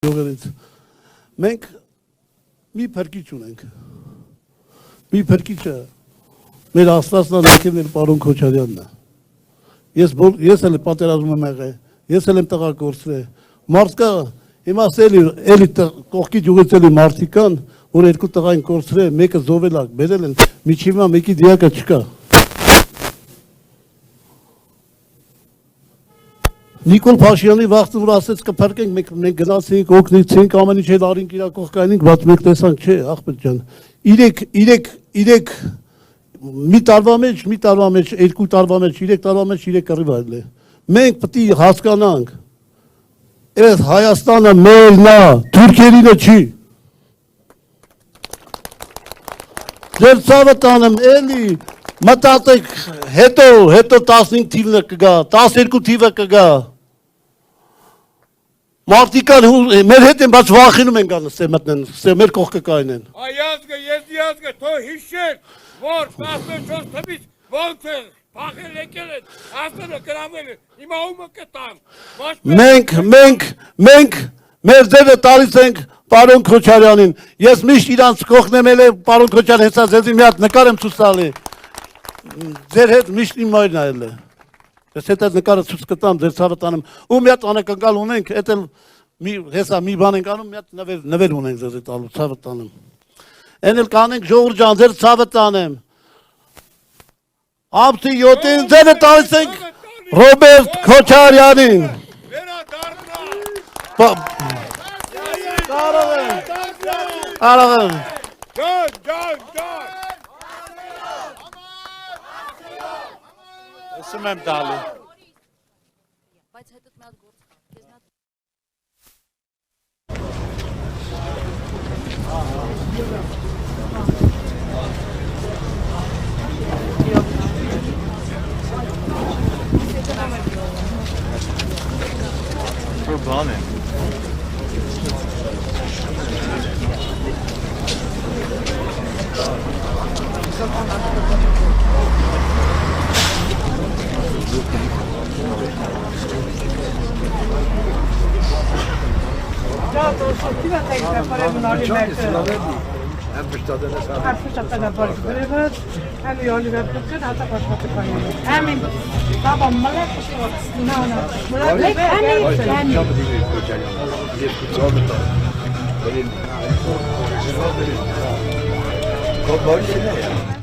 Յոգերից մենք մի փրկիչ ունենք։ Մի փրկիչը մեր Աստվածն եկել պարոն Քոչարյանն է։ Ես էլ պատերազմ եմ եղել, ես էլ եմ տղագործվել։ Մարդկա հիմա էլի կողքի յուղից էլի մարդիկ կան, որ երկու տղա են կորցրել, մեկը զոհվել է, բերել են, միջիվա մեկի դիակը չկա։ Նիկոլ Փաշյանի վաղտը որ ասեց կփրկենք, մենք գնացինք, օգնեցինք, ամեն ինչ էլ արինք իր կողքայինք, բայց մենք տեսանք, չէ, աղբեր ջան։ Իրեք մի տարվա մեջ, երկու տարվա մեջ, 3 տարվա մեջ 3 կռիվ արել է։ Մենք պետք է հասկանանք, այս Հայաստանը մերն է, թուրքերինը չի։ Ձեր ցավը տանեմ, էլի մտածեք, հետո 15 թիվը կգա, 12 թիվը կգա։ Մարդիկան մեր հետ են, բայց վախենում են գալու ստե մտնեն, ստե մեր կողքը կայնեն։ Այազգը, եզդիազգը, թո հիշեք, որ 14 թվից ոնց է, փախել եկել են, ասները գրավել են, հիմա ումը կտան։ Մենք մեր ձևը տալիս ենք պարոն Քոչարյանին, ես միշտ իրանց կողքն եմ ելել, պարոն Քոչարյան, հեսա ձեզի մի հատ նկար եմ ցույց տալի, ձեր հետ միշտ իմ մայրն այլ է, ես հետ այդ նկարը ցույց կտամ, ձեր ցավը տանեմ, ու մի հատ անակնկալ ունենք, էդ էլ հեսա մի բան ենք անում, մի հատ նվեր ունենք ձեզի տալու, ցավը տանեմ, են էլ կանենք Ժողովուրդ ջան, ձեր ցավը տանեմ, ամսի 7-ին ձերը տալիս ենք Ռոբերտ Քոչարյանին, Կարող եմ Ասում եմ տալու Բայց հետդ մի հատ գործ Որ բան է Kom,